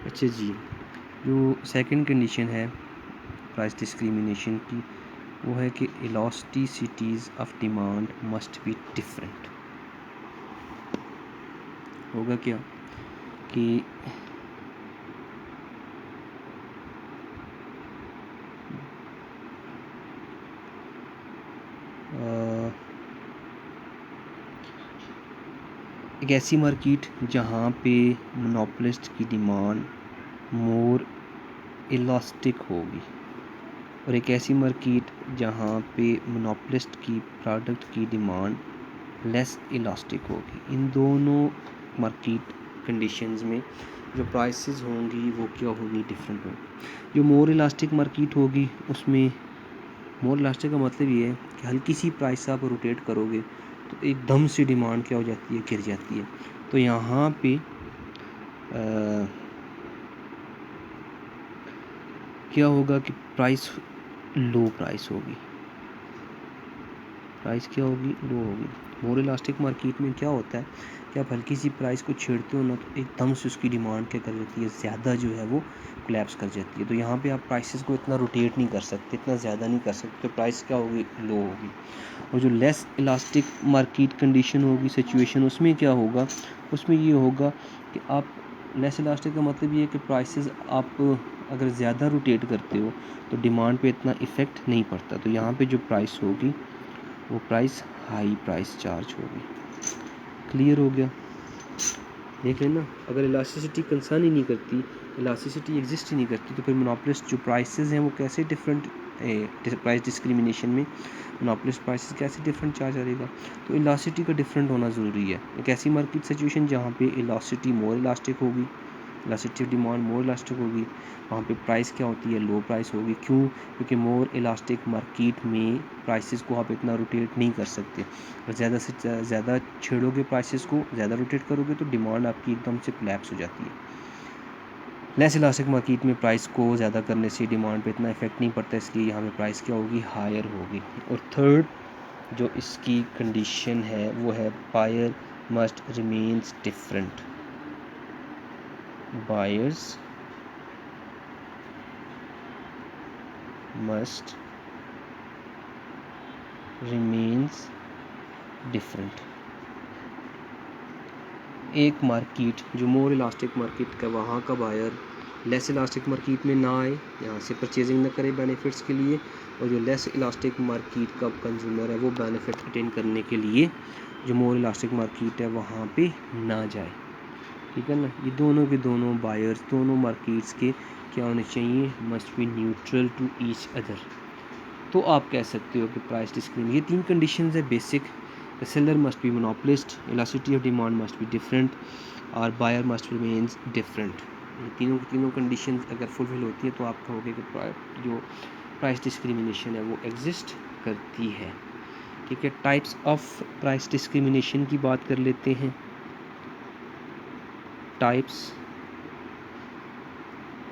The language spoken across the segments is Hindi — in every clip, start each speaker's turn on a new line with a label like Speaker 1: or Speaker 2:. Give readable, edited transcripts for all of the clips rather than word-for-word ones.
Speaker 1: अच्छा जी, जो सेकंड कंडीशन है प्राइस डिस्क्रिमिनेशन की, वो है कि elasticities of demand must be different. होगा क्या कि एक ऐसी मार्केट जहाँ पे मोनोपोलिस्ट की डिमांड मोर इलास्टिक होगी, और एक ऐसी मार्केट जहाँ पे मोनोपोलिस्ट की प्रोडक्ट की डिमांड लेस इलास्टिक होगी। इन दोनों मार्केट कंडीशंस में जो प्राइसेस होंगी वो क्या होगी, डिफरेंट होगी। जो मोर इलास्टिक मार्केट होगी उसमें, मोर इलास्टिक का मतलब ये है कि हल्की सी प्राइस आप रोटेट करोगे तो एकदम से डिमांड क्या हो जाती है, गिर जाती है। तो यहाँ पे क्या होगा कि प्राइस लो प्राइस होगी, प्राइस क्या होगी, लो होगी। मोर इलास्टिक मार्केट में क्या होता है कि आप हल्की सी प्राइस को छेड़ते हो ना तो एकदम से उसकी डिमांड क्या कर जाती है, ज़्यादा जो है वो कोलैप्स कर जाती है। तो यहाँ पे आप प्राइसेस को इतना रोटेट नहीं कर सकते, इतना ज़्यादा नहीं कर सकते, तो प्राइस क्या होगी, लो होगी। और जो लेस इलास्टिक मार्केट कंडीशन होगी, सिचुएशन, उसमें क्या होगा, उसमें ये होगा कि आप, लेस इलास्टिक का मतलब ये है कि प्राइसेस आप अगर ज़्यादा रोटेट करते हो तो डिमांड पे इतना इफ़ेक्ट नहीं पड़ता। तो यहाँ पे जो प्राइस होगी वो प्राइस हाई प्राइस चार्ज होगी। क्लियर हो गया? देख लेना, अगर इलास्टिसिटी कंसर्न ही नहीं करती, इलास्टिसिटी एग्जिस्ट ही नहीं करती, तो फिर मोनोपोलिस्ट जो प्राइसेस हैं वो कैसे डिफरेंट, प्राइस डिस्क्रिमिनेशन में मोनोपोलिस्ट प्राइसेस कैसे डिफरेंट चार्ज करेगा। तो इलास्टिसिटी का डिफरेंट होना ज़रूरी है। एक ऐसी मार्केट सिचुएशन जहाँ पे इलास्टिसिटी मोर इलास्टिक होगी, इलास्टिसिटी डिमांड मोर इलास्टिक होगी, वहाँ पे प्राइस क्या होती है, लो प्राइस होगी। क्यों? क्योंकि मोर इलास्टिक मार्केट में प्राइसेस को आप इतना रोटेट नहीं कर सकते। और ज़्यादा से ज़्यादा छेड़ोगे प्राइसेस को, ज़्यादा रोटेट करोगे तो डिमांड आपकी एकदम से कोलैप्स हो जाती है। लेस इलास्टिक मार्केट में प्राइस को ज़्यादा करने से डिमांड पे इतना इफेक्ट नहीं पड़ता, इसलिए यहाँ पे प्राइस क्या होगी, हायर होगी। और थर्ड जो इसकी कंडीशन है वो है buyer must remains different. Buyers must remains different. एक मार्केट जो मोर इलास्टिक मार्केट का, वहाँ का बायर लेस इलास्टिक मार्केट में ना आए, यहाँ से परचेजिंग ना करे बेनिफिट्स के लिए, और जो लेस इलास्टिक मार्केट का कंज्यूमर है वो बेनिफिट अटेन करने के लिए जो मोर इलास्टिक मार्केट है वहाँ पे ना जाए। ठीक है ना? ये दोनों के दोनों बायर्स, दोनों मार्केट्स के क्या होने चाहिए, must be neutral to each other. तो आप कह सकते हो कि प्राइस डिस्क्रिमिनेशन, ये तीन कंडीशंस है basic. The seller must be monopolist, elasticity of demand must be different, और buyer must remains different। ये तीनों की तीनों कंडीशंस अगर फुलफिल होती है तो आप कहोगे कि जो प्राइस डिस्क्रिमिनेशन है वो एग्जिस्ट करती है। ठीक है, टाइप्स ऑफ प्राइस डिस्क्रिमिनेशन की बात कर लेते हैं। Types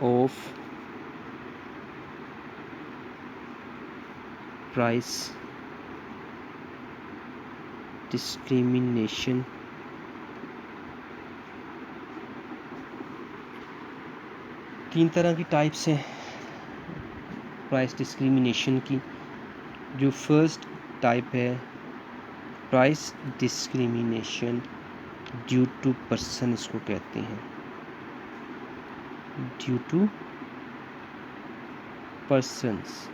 Speaker 1: of price discrimination. तीन तरह की टाइप्स हैं प्राइस डिस्क्रिमिनेशन की। जो फर्स्ट टाइप है price discrimination due to person, इसको कहते हैं, ड्यू टू पर्सन्स।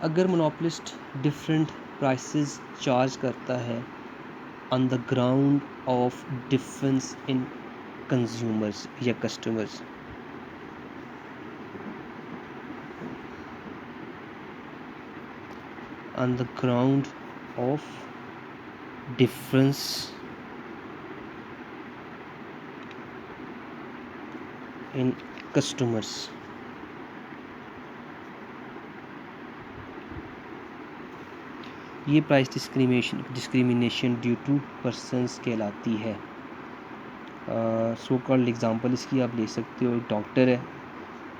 Speaker 1: अगर मोनोपोलिस्ट डिफरेंट प्राइसेस चार्ज करता है on the ground of difference in consumers या customers, on the ground of difference in customers, ये price discrimination due to persons कहलाती है। सो कॉल्ड एग्जांपल इसकी आप ले सकते हो, एक डॉक्टर है,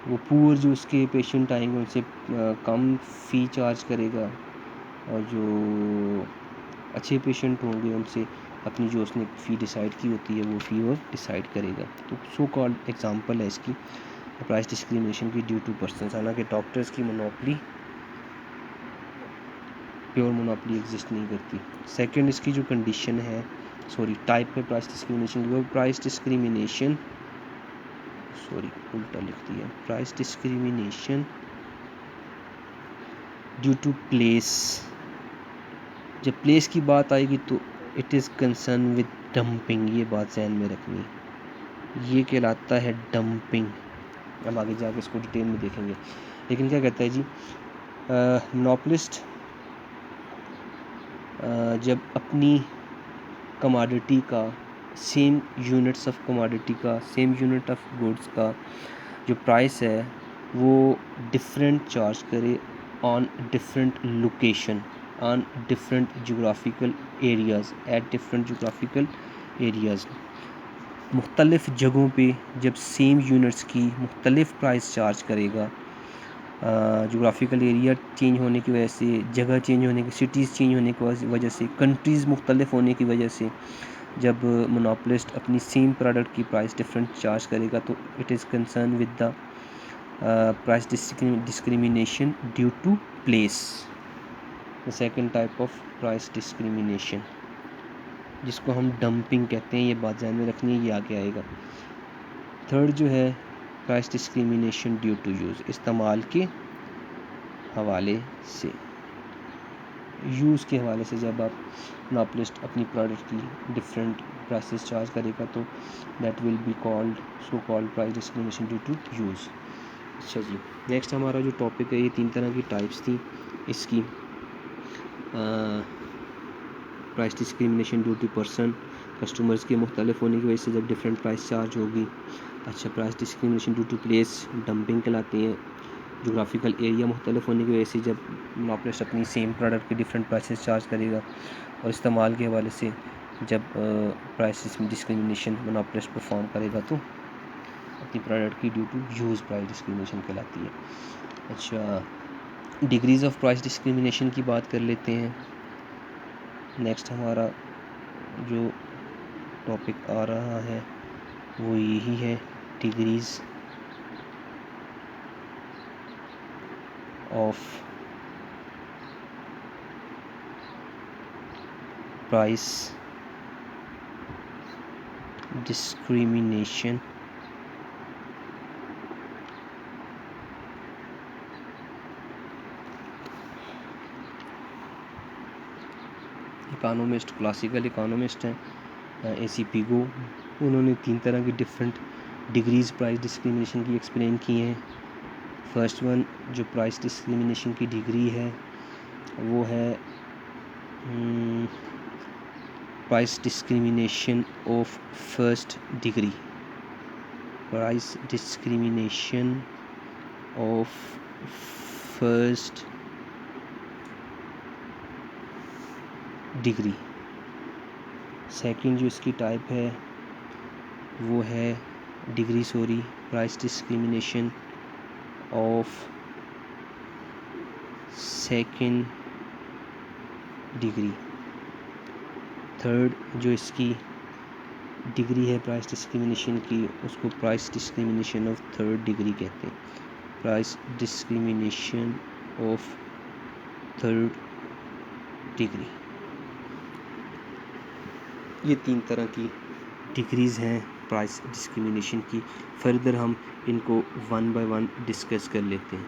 Speaker 1: वो पुअर जो उसके पेशेंट आएंगे उनसे कम फ़ी चार्ज करेगा, और जो अच्छे पेशेंट होंगे उनसे अपनी जो उसने फ़ी डिसाइड की होती है वो फ़ी वो डिसाइड करेगा। तो सो कॉल्ड एग्जांपल है इसकी प्राइस डिस्क्रिमिनेशन की ड्यू टू पर्सन। हालांकि डॉक्टर्स की मोनोपली, प्योर मोनोपली एग्जिस्ट नहीं करती। सेकंड इसकी जो कंडीशन है, टाइप है प्राइस डिस्क्रिमिनेशन की, वो प्राइस डिस्क्रिमिनेशन उल्टा लिख दिया, price discrimination due to place. जब प्लेस की बात आएगी तो it is concern with dumping, ये बात ध्यान में रखनी, ये कहलाता है डंपिंग। अब आगे जाके इसको डिटेल में देखेंगे। लेकिन क्या कहता है जी, मोनोपोलिस्ट जब अपनी कमोडिटी का सेम यूनिट्स ऑफ कमोडिटी का, सेम यूनिट ऑफ गुड्स का जो प्राइस है वो डिफरेंट चार्ज करे on different location, on different geographical areas, at different geographical areas, मुख्तलिफ़ जगहों पे जब सेम यूनिट्स की मुख्तलिफ़ प्राइस चार्ज करेगा, जोग्राफिकल एरिया चेंज होने की वजह से, जगह चेंज होने की, सिटीज़ चेंज होने की वजह से, कंट्रीज़ मुख्तलिफ होने की वजह से जब मोनोपोलिस्ट अपनी सेम प्रोडक्ट की प्राइस डिफरेंट चार्ज करेगा तो it is concern with the price discrimination due to place. The second type of price discrimination जिसको हम डंपिंग कहते हैं, ये बात ध्यान में रखनी है, ये आगे आएगा। थर्ड जो है price discrimination due to use, इस्तेमाल के हवाले से, यूज़ के हवाले से जब आप मोनोपोलिस्ट अपनी प्रोडक्ट की डिफरेंट प्राइसेस चार्ज करेगा तो that will be called so called price discrimination due to use. अच्छा जी, नेक्स्ट हमारा जो टॉपिक है, ये 3 तरह की टाइप्स थी इसकी। Price discrimination due to person, customers के मुख्तलिफ होने की वजह से जब डिफरेंट प्राइस चार्ज होगी। अच्छा, price discrimination due to place, dumping कहलाती है, जोग्राफिकल एरिया मुख्तलिफ होने की वजह से जब मोनोपोलिस्ट अपनी सेम प्रोडक्ट के डिफरेंट प्राइसेस चार्ज करेगा। और इस्तेमाल के हवाले से जब प्राइस डिस्क्रिमिनेशन मोनोपोलिस्ट परफॉर्म करेगा तो अपनी प्रोडक्ट की due to use price discrimination कहलाती है। अच्छा, डिग्रीज़ ऑफ प्राइस डिस्क्रिमिनेशन की बात कर लेते हैं। नेक्स्ट हमारा जो टॉपिक आ रहा है वो यही है, degrees of price discrimination economist, classical economist हैं AC पिगो, उन्होंने 3 तरह की डिफरेंट डिग्रीज़ प्राइस डिस्क्रिमिनेशन की एक्सप्लेन की हैं। फर्स्ट वन जो प्राइस डिस्क्रिमिनेशन की डिग्री है वो है price discrimination of first degree, price discrimination of first degree. Second जो इसकी टाइप है वो है price discrimination of second degree. Third जो इसकी डिग्री है प्राइस डिस्क्रिमिनेशन की, उसको price discrimination of third degree कहते हैं, price discrimination of third degree. ये 3 तरह की डिग्रीज़ हैं प्राइस डिस्क्रिमिनेशन की। फर्दर हम इनको 1 बाय 1 डिस्कस कर लेते हैं।